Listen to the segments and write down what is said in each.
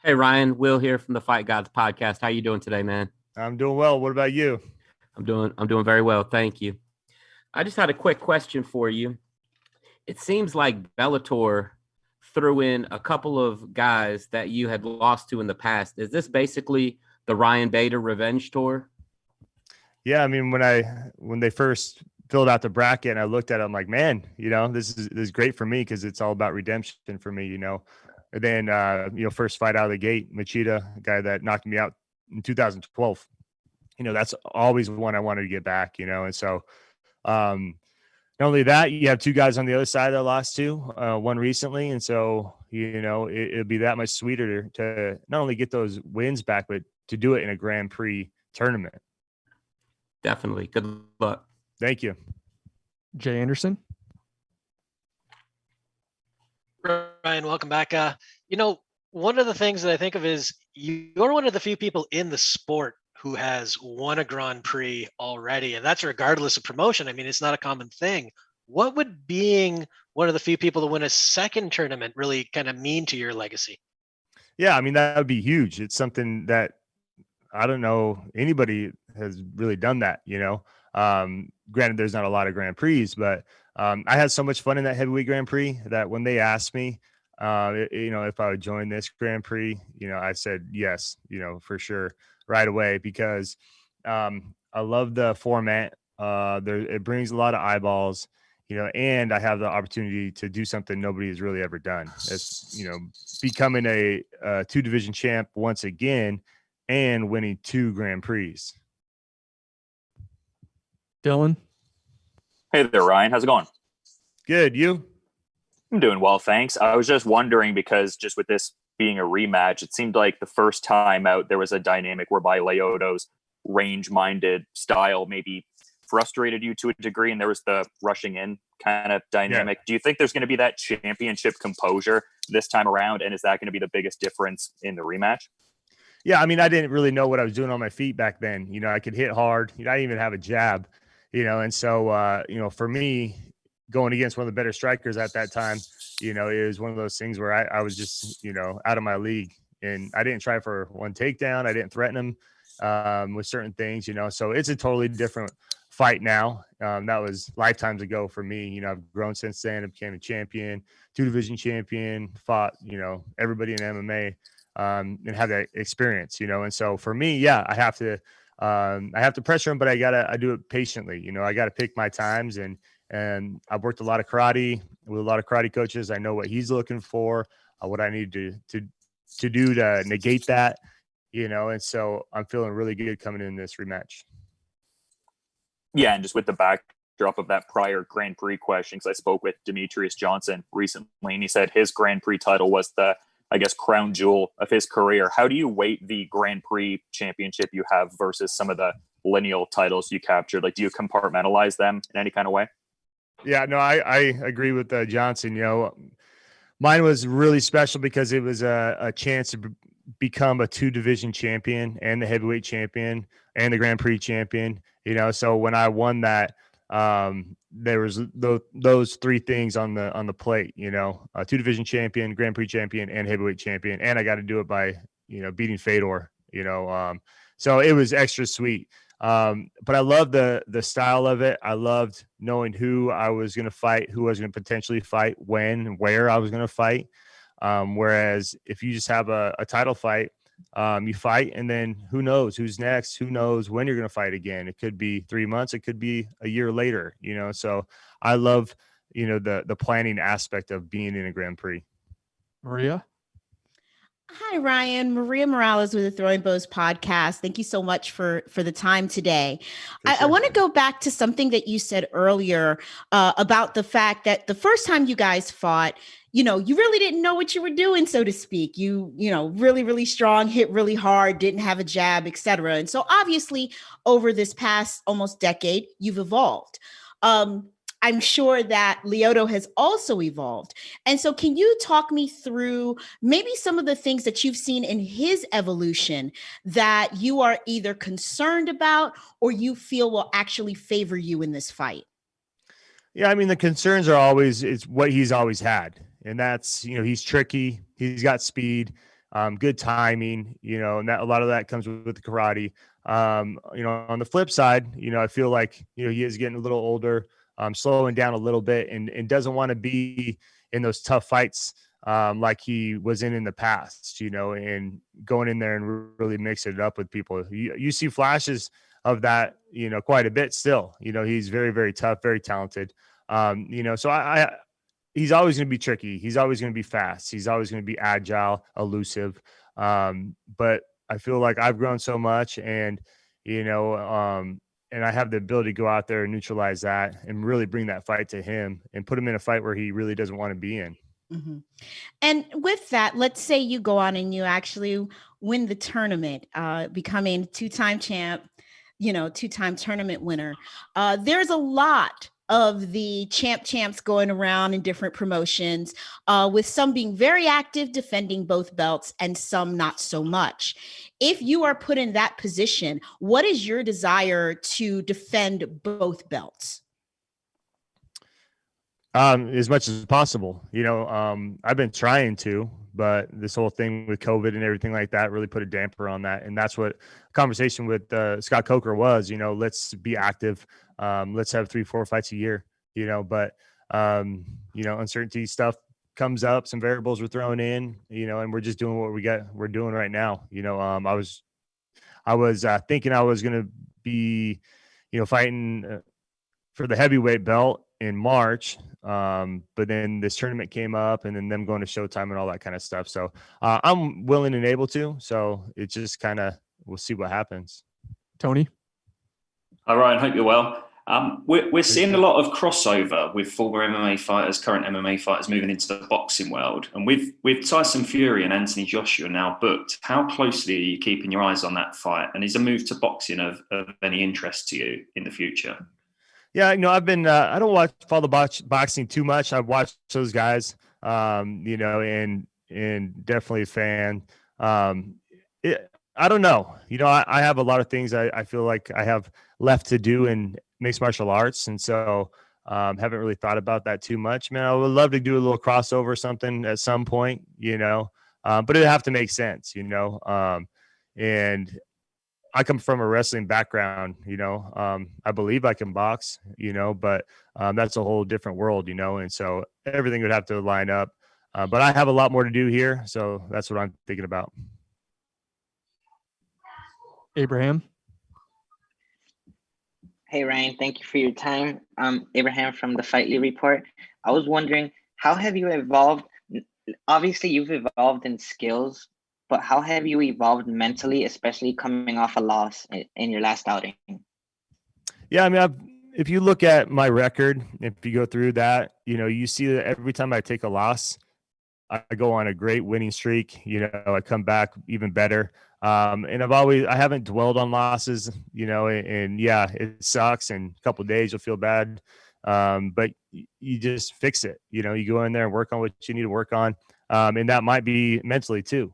Hey Ryan, Will here from the Fight Gods podcast. How you doing today, man? I'm doing well. What about you? I'm doing very well, thank you. I just had a quick question for you. It seems like Bellator threw in a couple of guys that you had lost to in the past. Is this basically the Ryan Bader revenge tour? Yeah, I mean, when they first filled out the bracket and I looked at it, I'm like, man, this is great for me because it's all about redemption for me, And then first fight out of the gate, Machida, a guy that knocked me out in 2012. That's always one I wanted to get back, And so not only that, you have two guys on the other side that I lost to, one recently. And so, it'll be that much sweeter to not only get those wins back, but to do it in a Grand Prix tournament. Definitely. Good luck. Thank you. Jay Anderson. Ryan, welcome back. One of the things that I think of is you're one of the few people in the sport who has won a Grand Prix already, and that's regardless of promotion. I mean, it's not a common thing. What would being one of the few people to win a second tournament really kind of mean to your legacy? Yeah, I mean, that would be huge. It's something that I don't know anybody has really done that, Granted, there's not a lot of Grand Prix, but I had so much fun in that heavyweight Grand Prix that when they asked me, if I would join this Grand Prix, I said yes, for sure right away because I love the format. It brings a lot of eyeballs, and I have the opportunity to do something nobody has really ever done. It's, becoming a 2-division champ once again and winning 2 Grand Prix. Dylan. Hey there, Ryan. How's it going? Good. You? I'm doing well, thanks. I was just wondering because just with this being a rematch, it seemed like the first time out there was a dynamic whereby Lyoto's range-minded style maybe frustrated you to a degree, and there was the rushing in kind of dynamic. Yeah. Do you think there's going to be that championship composure this time around, and is that going to be the biggest difference in the rematch? Yeah, I mean, I didn't really know what I was doing on my feet back then. I could hit hard. I didn't even have a jab, and so, for me, going against one of the better strikers at that time, it was one of those things where I was just, out of my league. And I didn't try for one takedown. I didn't threaten him with certain things, So it's a totally different fight now. That was lifetimes ago for me. I've grown since then. I became a champion, 2-division champion, fought, everybody in MMA. And have that experience, And so for me, yeah, I have to pressure him, but I do it patiently. I got to pick my times and I've worked a lot of karate with a lot of karate coaches. I know what he's looking for, what I need to do to negate that, And so I'm feeling really good coming in this rematch. Yeah, and just with the backdrop of that prior Grand Prix question, because I spoke with Demetrious Johnson recently, and he said his Grand Prix title was the, I guess, crown jewel of his career. How do you weight the Grand Prix championship you have versus some of the lineal titles you captured? Like, do you compartmentalize them in any kind of way? Yeah, no, I agree with Johnson. Mine was really special because it was a chance to become a 2-division champion and the heavyweight champion and the Grand Prix champion. So when I won that, there was those 3 things on the plate, a 2-division champion, Grand Prix champion, and heavyweight champion. And I got to do it by, beating Fedor, so it was extra sweet. But I loved the style of it. I loved knowing who I was going to fight, who I was going to potentially fight, when and where I was going to fight. Whereas if you just have a title fight, you fight, and then who knows who's next, who knows when you're going to fight again. It could be 3 months. It could be a year later, so I love, the planning aspect of being in a Grand Prix. Maria. Hi, Ryan. Maria Morales with the Throwing Bows podcast. Thank you so much for the time today. Sure. I want to go back to something that you said earlier about the fact that the first time you guys fought, you really didn't know what you were doing, so to speak. You really, really strong, hit really hard, didn't have a jab, etc. And so obviously over this past almost decade, you've evolved. I'm sure that Lyoto has also evolved. And so can you talk me through maybe some of the things that you've seen in his evolution that you are either concerned about or you feel will actually favor you in this fight? Yeah, I mean, the concerns are always, it's what he's always had. And that's, he's tricky. He's got speed. good timing, and that a lot of that comes with the karate. On the flip side, I feel like, he is getting a little older, slowing down a little bit and doesn't want to be in those tough fights like he was in the past, and going in there and really mixing it up with people. You see flashes of that, quite a bit still. He's very, very tough, very talented. So he's always going to be tricky. He's always going to be fast. He's always going to be agile, elusive. But I feel like I've grown so much, and and I have the ability to go out there and neutralize that and really bring that fight to him and put him in a fight where he really doesn't want to be in. Mm-hmm. And with that, let's say you go on and you actually win the tournament, becoming two-time champ, two-time tournament winner. There's a lot of the champs going around in different promotions, with some being very active, defending both belts, and some not so much. If you are put in that position, what is your desire to defend both belts? As much as possible. I've been trying to, but this whole thing with COVID and everything like that really put a damper on that. And that's what conversation with Scott Coker was, let's be active. Let's have 3-4 fights a year, but uncertainty stuff comes up, some variables were thrown in, and we're just doing what we're doing right now. I was thinking I was going to be, fighting for the heavyweight belt in March. But then this tournament came up, and then them going to Showtime and all that kind of stuff. So I'm willing and able to. So it's just kind of, we'll see what happens. Tony? Hi, Ryan. Hope you're well. We're seeing a lot of crossover with former MMA fighters, current MMA fighters moving into the boxing world. And with Tyson Fury and Anthony Joshua now booked, how closely are you keeping your eyes on that fight? And is a move to boxing of any interest to you in the future? Yeah, I've been, I don't follow boxing too much. I've watched those guys, and definitely a fan. I don't know. I have a lot of things I feel like I have left to do in mixed martial arts. And so haven't really thought about that too much, man. I would love to do a little crossover or something at some point, but it'd have to make sense, and I come from a wrestling background, I believe I can box, but that's a whole different world, and so everything would have to line up. But I have a lot more to do here. So that's what I'm thinking about. Abraham? Hey, Ryan, thank you for your time. Abraham from the Fightly Report. I was wondering, how have you evolved? Obviously, you've evolved in skills, but how have you evolved mentally, especially coming off a loss in your last outing? Yeah, I mean, if you look at my record, if you go through that, you see that every time I take a loss, I go on a great winning streak. I come back even better. And I haven't dwelled on losses, and yeah, it sucks. And a couple of days you'll feel bad. But you just fix it. You go in there and work on what you need to work on. And that might be mentally too.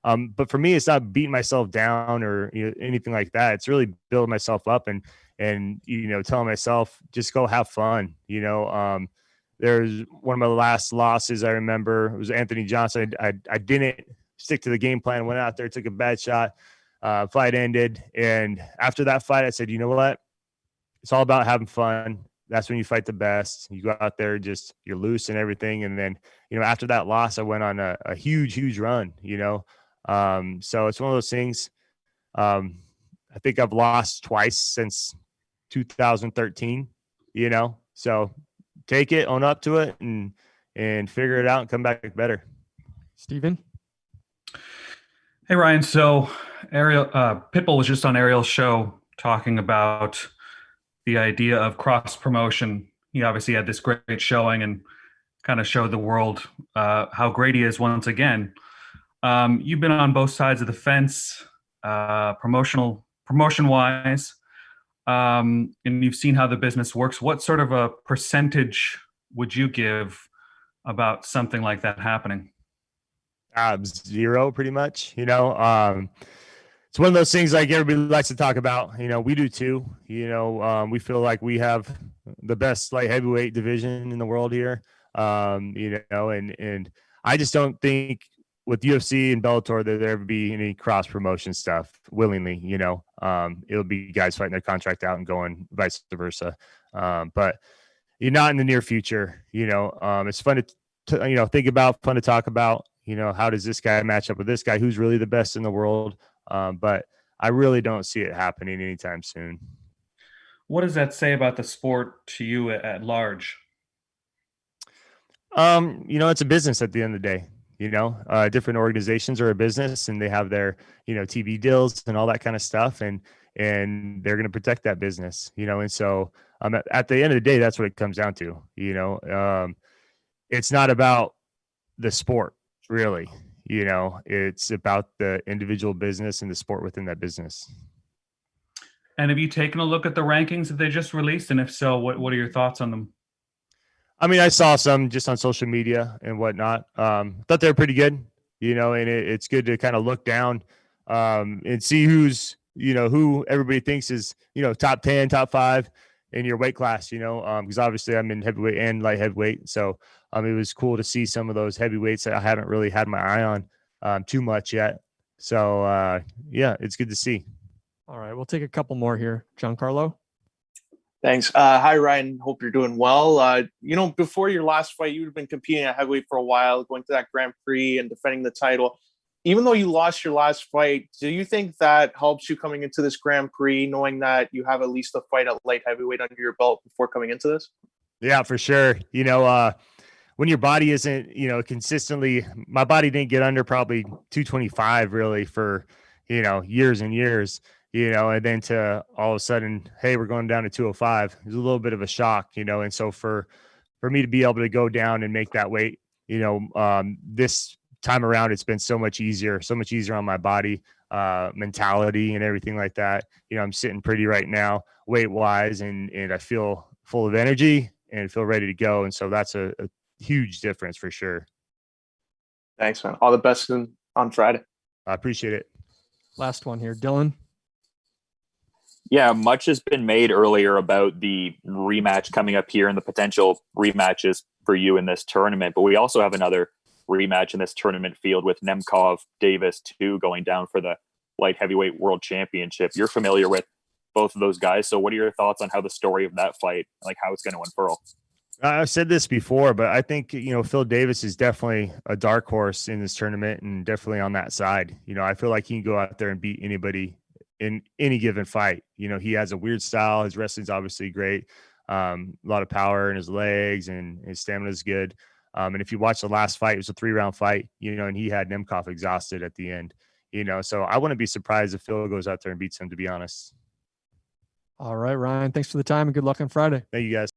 But for me, it's not beating myself down or anything like that. It's really building myself up and telling myself, just go have fun. There's one of my last losses I remember, it was Anthony Johnson. I didn't stick to the game plan, went out there, took a bad shot, fight ended. And after that fight, I said, you know what? It's all about having fun. That's when you fight the best. You go out there, you're loose and everything. And then, after that loss, I went on a huge, huge run, so it's one of those things. I think I've lost twice since 2013, so take it, own up to it, and figure it out and come back better. Steven? Hey, Ryan. So Pitbull was just on Ariel's show talking about the idea of cross promotion. He obviously had this great showing and kind of showed the world how great he is once again. You've been on both sides of the fence, promotion-wise, and you've seen how the business works. What sort of a percentage would you give about something like that happening? 0, pretty much. It's one of those things like everybody likes to talk about. We do too. We feel like we have the best light heavyweight division in the world here. And I just don't think with UFC and Bellator, there ever be any cross promotion stuff willingly, it'll be guys fighting their contract out and going vice versa. But you're not in the near future, it's fun to think about, fun to talk about, how does this guy match up with this guy? Who's really the best in the world? But I really don't see it happening anytime soon. What does that say about the sport to you at large? It's a business at the end of the day. Different organizations are a business and they have their, TV deals and all that kind of stuff. And they're going to protect that business, and so at the end of the day, that's what it comes down to. It's not about the sport really, it's about the individual business and the sport within that business. And have you taken a look at the rankings that they just released? And if so, what are your thoughts on them? I mean, I saw some just on social media and whatnot. Thought they were pretty good, and it's good to kind of look down and see who's, who everybody thinks is, top 10, top 5 in your weight class, because obviously I'm in heavyweight and light heavyweight. So it was cool to see some of those heavyweights that I haven't really had my eye on too much yet. So, yeah, it's good to see. All right, we'll take a couple more here. Giancarlo. Thanks. Hi, Ryan. Hope you're doing well. Before your last fight, you've been competing at heavyweight for a while, going to that Grand Prix and defending the title. Even though you lost your last fight, do you think that helps you coming into this Grand Prix, knowing that you have at least a fight at light heavyweight under your belt before coming into this? Yeah, for sure. When your body isn't, consistently, my body didn't get under probably 225 really for, years and years. And then to all of a sudden, hey, we're going down to 205. It was a little bit of a shock, and so for me to be able to go down and make that weight, this time around, it's been so much easier on my body, mentality and everything like that. I'm sitting pretty right now weight wise, and I feel full of energy and feel ready to go. And so that's a huge difference for sure. Thanks, man. All the best on Friday. I appreciate it. Last one here, Dylan. Yeah, much has been made earlier about the rematch coming up here and the potential rematches for you in this tournament. But we also have another rematch in this tournament field with Nemkov Davis 2 going down for the light heavyweight world championship. You're familiar with both of those guys. So what are your thoughts on how the story of that fight, like how it's going to unfurl? I've said this before, but I think, Phil Davis is definitely a dark horse in this tournament and definitely on that side. I feel like he can go out there and beat anybody in any given fight. He has a weird style. His wrestling's obviously great. A lot of power in his legs and his stamina is good. And if you watch the last fight, it was a 3-round fight, and he had Nemkov exhausted at the end, so I wouldn't be surprised if Phil goes out there and beats him, to be honest. All right, Ryan, thanks for the time and good luck on Friday. Thank you guys.